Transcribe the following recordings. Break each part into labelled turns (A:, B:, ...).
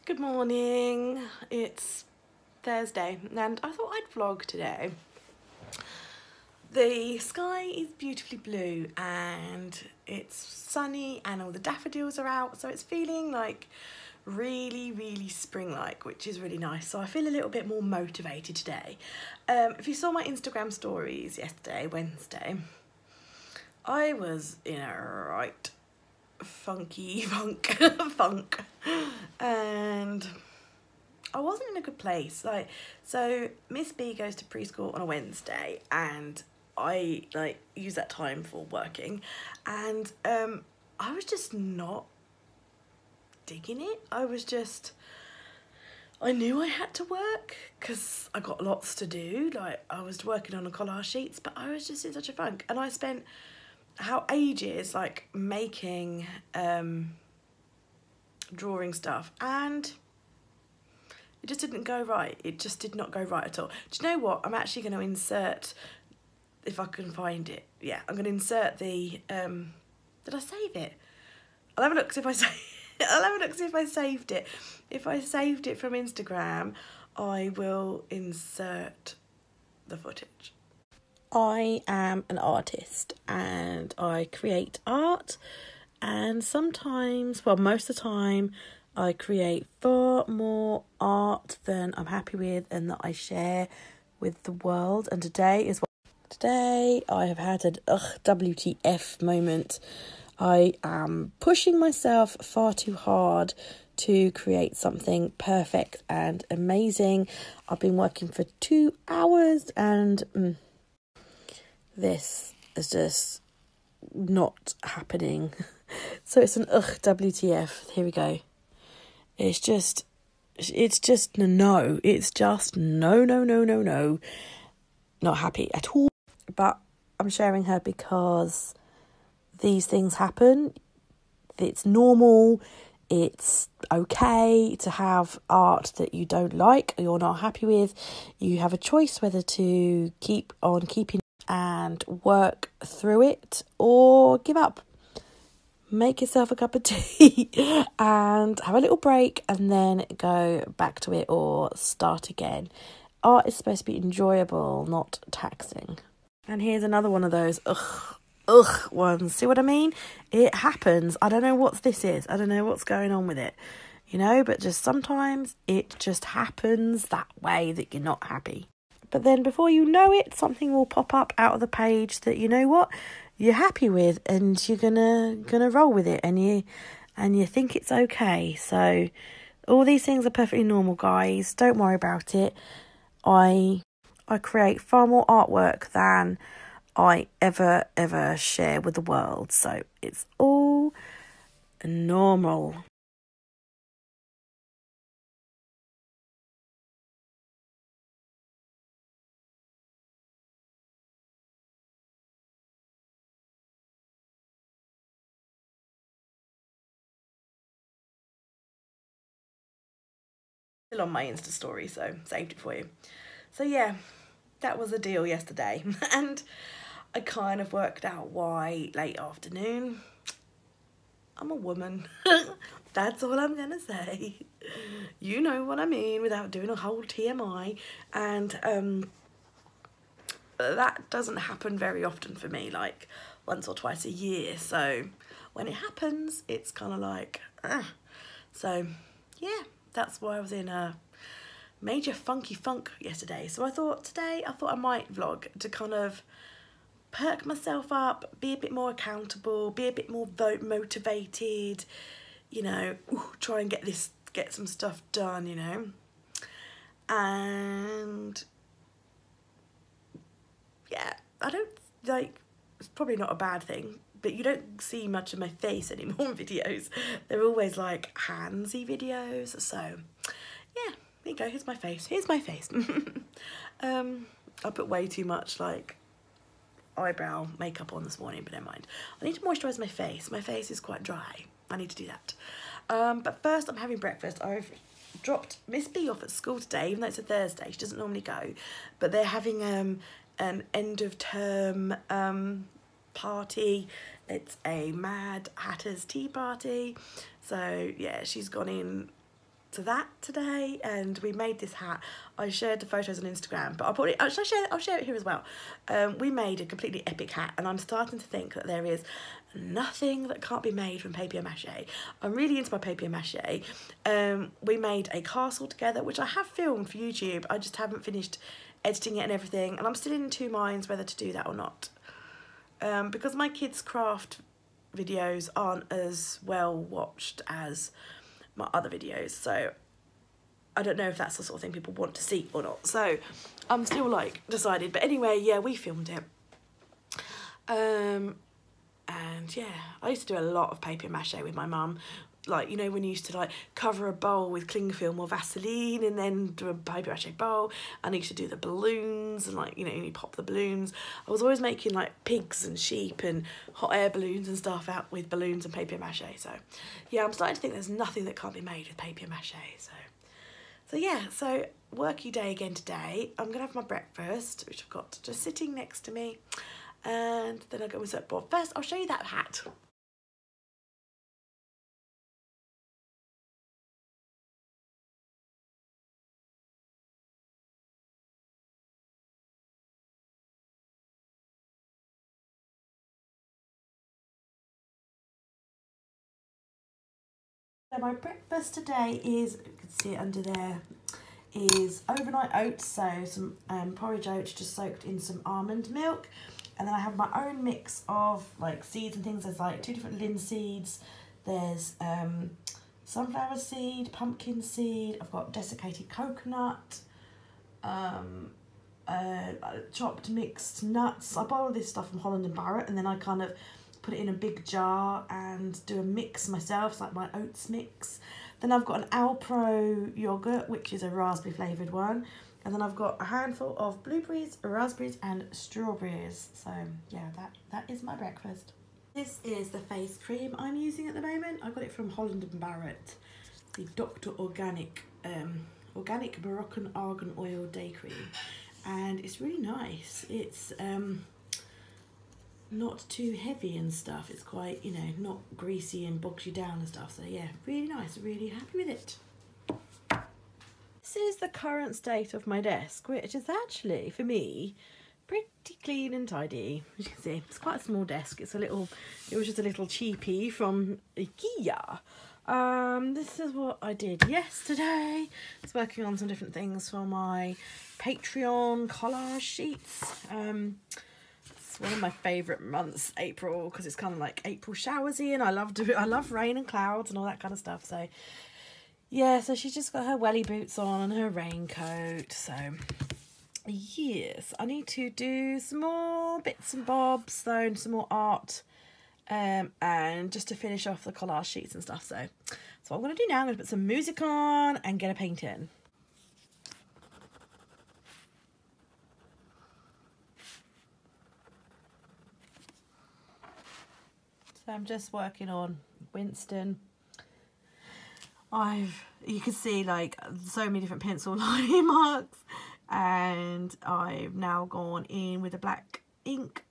A: Good morning, it's Thursday and I thought I'd vlog today. The sky is beautifully blue and it's sunny and all the daffodils are out, so it's feeling like really spring-like, which is really nice. So I feel a little bit more motivated today. If you saw my Instagram stories yesterday, Wednesday, I was in a right funk and I wasn't in a good place. So Miss B goes to preschool on a Wednesday and I use that time for working, and I was just not digging it. I knew I had to work because I got lots to do. I was working on the collage sheets, but I was just in such a funk, and I spent ages making drawing stuff, and it just didn't go right. It just did not go right at all. Do you know what? I'm actually going to insert, if I can find it. Yeah, I'm going to insert the did I save it? I'll have a look see if I I'll have a look see if I saved it. If I saved it from Instagram, I will insert the footage. I am an artist and I create art, and sometimes, well, most of the time, I create far more art than I'm happy with and that I share with the world. And today I have had an WTF moment. I am pushing myself far too hard to create something perfect and amazing. I've been working for 2 hours and this is just not happening. So it's an WTF. Here we go. It's just no. It's just no. Not happy at all. But I'm sharing her because these things happen. It's normal. It's okay to have art that you don't like or you're not happy with. You have a choice whether to keep on keeping and work through it or give up. Make yourself a cup of tea and have a little break and then go back to it or start again. Art is supposed to be enjoyable, not taxing. And here's another one of those ones. See what I mean? It happens. I don't know what this is. I don't know what's going on with it, but just sometimes it just happens that way that you're not happy. But then before you know it, something will pop up out of the page that you're happy with, and you're gonna roll with it, and you think it's okay. So all these things are perfectly normal, guys. Don't worry about it. I create far more artwork than I ever share with the world, so it's all normal. Still on my Insta story, so saved it for you. So yeah, that was the deal yesterday. And I kind of worked out why late afternoon. I'm a woman. That's all I'm gonna say. You know what I mean without doing a whole TMI. And that doesn't happen very often for me, like once or twice a year. So when it happens, it's kind of like, So yeah, that's why I was in a major funky funk yesterday. So I thought I might vlog to kind of perk myself up, be a bit more accountable, be a bit more motivated, try and get some stuff done, and yeah, I don't it's probably not a bad thing, but you don't see much of my face anymore in videos. They're always handsy videos. So yeah, there you go. Here's my face. I put way too much eyebrow makeup on this morning, but never mind. I need to moisturise my face. My face is quite dry. I need to do that. But first I'm having breakfast. I've dropped Miss B off at school today, even though it's a Thursday. She doesn't normally go, but they're having an end of term party. It's a Mad Hatter's tea party. So yeah, she's gone in to that today, and we made this hat. I shared the photos on Instagram, but I'll share it here as well. We made a completely epic hat, and I'm starting to think that there is nothing that can't be made from papier-mâché. I'm really into my papier-mâché. We made a castle together, which I have filmed for YouTube. I just haven't finished editing it and everything, and I'm still in two minds whether to do that or not. Because my kids' craft videos aren't as well watched as my other videos, so I don't know if that's the sort of thing people want to see or not, so I'm still like decided. But anyway, yeah, we filmed it, and yeah, I used to do a lot of papier-mâché with my mum, like, you know, when you used to like cover a bowl with cling film or Vaseline and then do a papier-mâché bowl, and I used to do the balloons, and like, you know, you pop the balloons. I was always making like pigs and sheep and hot air balloons and stuff out with balloons and papier-mâché. So yeah, I'm starting to think there's nothing that can't be made with papier-mâché. So yeah, so worky day again today. I'm gonna have my breakfast, which I've got just sitting next to me, and then I'll go with surfboard. First, I'll show you that hat. So my breakfast today is, you can see it under there, is overnight oats, so some porridge oats just soaked in some almond milk, and then I have my own mix of like seeds and things. There's like 2 different linseeds, there's sunflower seed, pumpkin seed, I've got desiccated coconut, chopped mixed nuts. I buy all this stuff from Holland and Barrett, and then I kind of put it in a big jar and do a mix myself. It's like my oats mix. Then I've got an Alpro yogurt, which is a raspberry flavoured one. And then I've got a handful of blueberries, raspberries and strawberries. So yeah, that is my breakfast. This is the face cream I'm using at the moment. I got it from Holland and Barrett, the Dr. Organic Moroccan Argan Oil Day Cream. And it's really nice. It's not too heavy and stuff. It's quite, you know, not greasy and bogs you down and stuff. So yeah, really nice, really happy with it. This is the current state of my desk, which is actually, for me, pretty clean and tidy. As you can see, it's quite a small desk. It was just a little cheapie from IKEA. This is what I did yesterday. I was working on some different things for my Patreon collage sheets. It's one of my favourite months, April, because it's kind of like April showersy, and I love rain and clouds and all that kind of stuff. So yeah, so she's just got her welly boots on and her raincoat. So yes, I need to do some more bits and bobs though, and some more art, and just to finish off the collage sheets and stuff. So what I'm going to do now, I'm going to put some music on and get a paint in. So I'm just working on Winston. You can see like so many different pencil line marks, and I've now gone in with a black ink.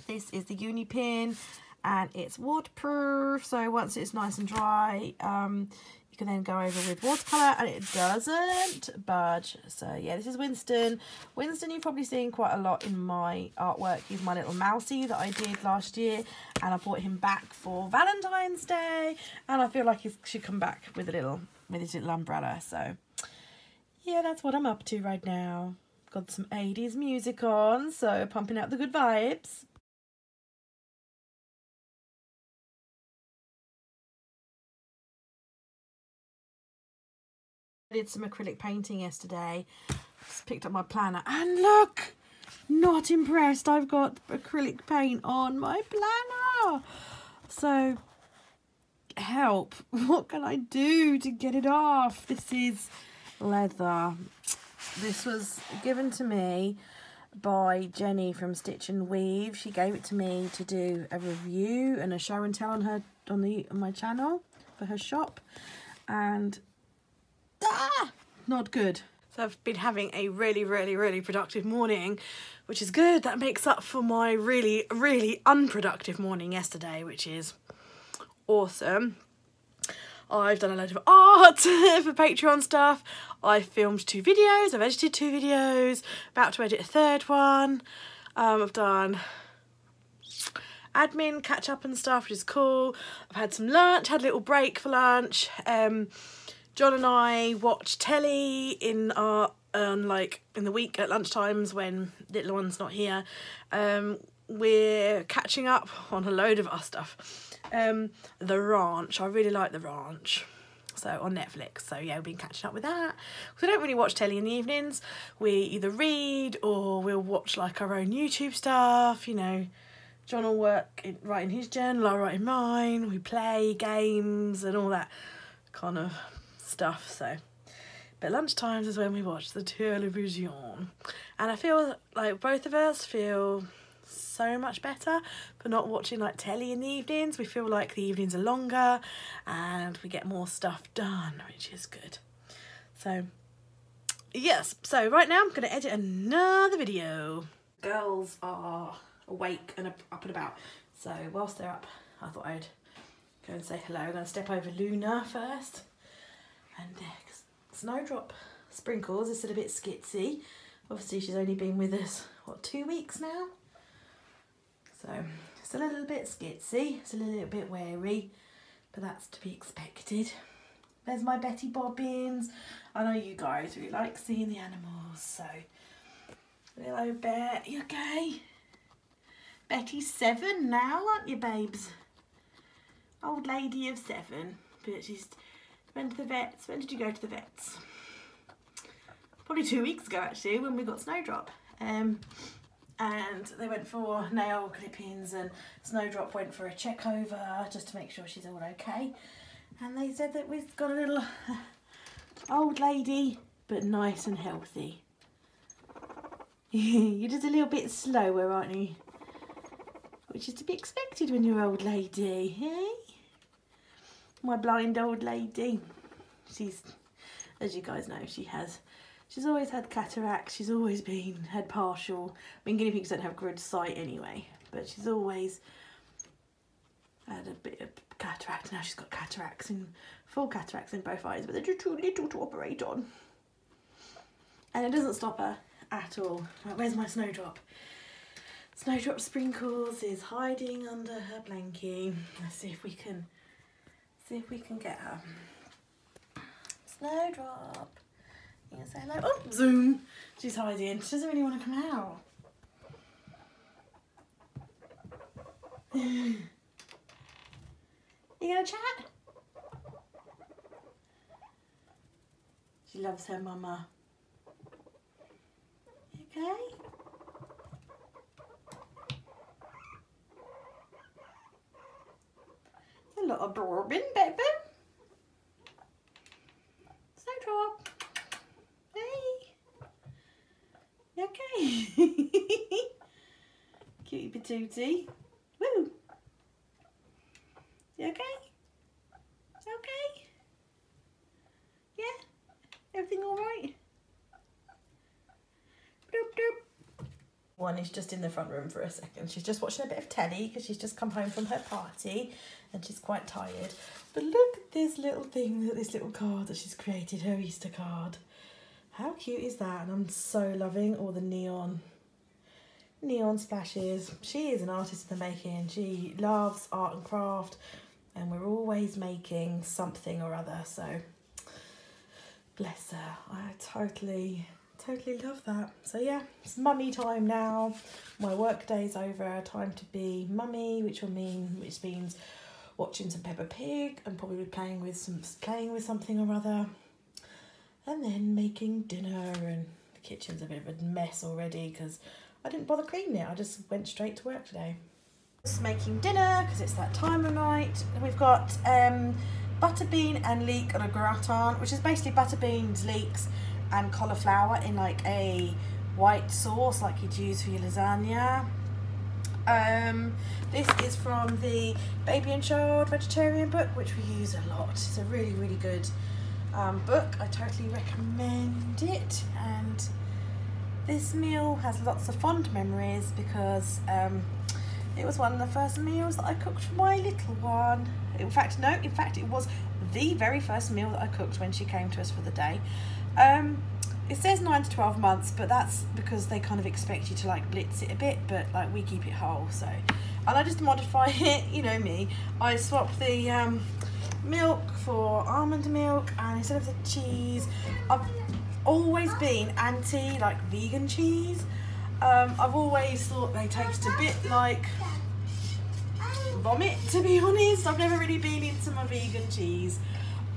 A: This is the uni pin, and it's waterproof, so once it's nice and dry, you can then go over with watercolour and it doesn't budge. So yeah, this is Winston. Winston you've probably seen quite a lot in my artwork. He's my little mousey that I did last year, and I brought him back for Valentine's Day, and I feel like he should come back with his little umbrella. So yeah, that's what I'm up to right now. Got some 80s music on, so pumping out the good vibes. I did some acrylic painting yesterday. Just picked up my planner, and look, not impressed. I've got acrylic paint on my planner. So help, what can I do to get it off? This is leather. This was given to me by Jenny from Stitch and Weave. She gave it to me to do a review and a show and tell on my channel for her shop, and not good. So I've been having a really productive morning, which is good. That makes up for my really unproductive morning yesterday, which is awesome. I've done a load of art for Patreon stuff. I filmed 2 videos, I've edited 2 videos, about to edit a 3rd one. I've done admin, catch up and stuff, which is cool. I've had some lunch, had a little break for lunch. John and I watch telly in our like in the week at lunchtimes when little one's not here. We're catching up on a load of our stuff. The Ranch, I really like The Ranch. So on Netflix, so yeah, we've been catching up with that. We don't really watch telly in the evenings. We either read or we'll watch like our own YouTube stuff, you know. John will work write in his journal, I'll write in mine. We play games and all that kind of stuff. So, but lunchtimes is when we watch the television, and I feel like both of us feel so much better for not watching like telly in the evenings. We feel like the evenings are longer and we get more stuff done, which is good. So yes, so right now I'm going to edit another video. Girls are awake and up and about, so whilst they're up I thought I'd go and say hello. I'm going to step over Luna first, and Snowdrop Sprinkles is still a bit skitsy. Obviously she's only been with us, what, 2 weeks now? So, still a little bit skitsy, still a little bit wary, but that's to be expected. There's my Betty Bobbins. I know you guys really like seeing the animals, so. Hello, Bet, you okay? Betty's 7 now, aren't you, babes? Old lady of 7, but she's went to the vets. When did you go to the vets? Probably 2 weeks ago, actually, when we got Snowdrop. And they went for nail clippings, and Snowdrop went for a check over just to make sure she's all okay. And they said that we've got a little old lady, but nice and healthy. You're just a little bit slower, aren't you? Which is to be expected when you're an old lady, eh? My blind old lady. She's, as you guys know, she's always had cataracts, she's always had partial. I mean, guinea pigs don't have good sight anyway, but she's always had a bit of cataract. Now she's got full cataracts in both eyes, but they're just too little to operate on. And it doesn't stop her at all. Right, where's my Snowdrop? Snowdrop Sprinkles is hiding under her blankie. Let's see if we can get her. Snowdrop. You can say hello. Oh, zoom. She's hiding. She doesn't really want to come out. You gonna chat? She loves her mama. You okay? A lot of Brim, baby. Snowdrop. You okay? Cutie patootie. Woo! You okay? Okay? Yeah? Everything alright? Doop doop. One is just in the front room for a second. She's just watching a bit of telly because she's just come home from her party and she's quite tired. But look at this little thing, this little card that she's created, her Easter card. How cute is that? And I'm so loving all the neon splashes. She is an artist in the making. She loves art and craft, and we're always making something or other, so bless her. I totally love that. So yeah, it's mummy time now. My work day's over. Time to be mummy, which means watching some Peppa Pig and probably playing with something or other. And then making dinner, and the kitchen's a bit of a mess already because I didn't bother cleaning it. I just went straight to work today. Just making dinner because it's that time of night. We've got butter bean and leek on a gratin, which is basically butter beans, leeks and cauliflower in like a white sauce like you'd use for your lasagna. This is from the Baby and Child Vegetarian book, which we use a lot. It's a really, really good book. I totally recommend it, and this meal has lots of fond memories because It was one of the first meals that I cooked for my little one. In fact, it was the very first meal that I cooked when she came to us for the day. It says 9 to 12 months, but that's because they kind of expect you to like blitz it a bit, but like we keep it whole, so. And I just modify it, you know me. I swapped the milk for almond milk, and instead of the cheese, I've always been anti like vegan cheese. I've always thought they taste a bit like vomit, to be honest. I've never really been into my vegan cheese.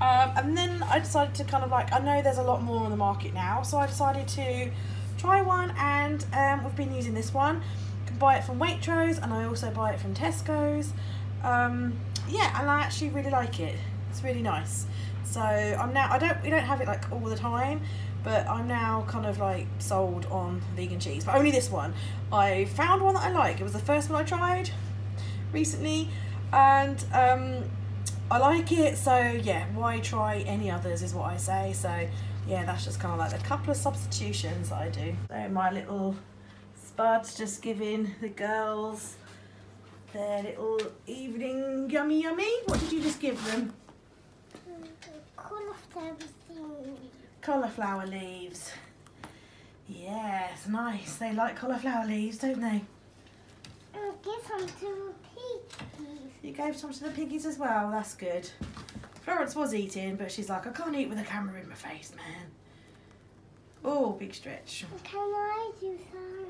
A: And then I decided to kind of like, I know there's a lot more on the market now, so I decided to try one, and we've been using this one. You can buy it from Waitrose, and I also buy it from Tesco's. Yeah, and I actually really like it. It's really nice. So we don't have it like all the time, but I'm now kind of like sold on vegan cheese, but only this one. I found one that I like. It was the first one I tried recently, and I like it, so yeah, why try any others is what I say. So yeah, that's just kind of like a couple of substitutions that I do. So my little spuds, just giving the girls their little evening yummy yummy. What did you just give them? Cauliflower leaves. Yes, nice. They like cauliflower leaves, don't they?
B: I'll give some to the piggies.
A: You gave some to the piggies as well, that's good. Florence was eating, but she's like, I can't eat with a camera in my face, man. Oh, big stretch.
B: Can I do some?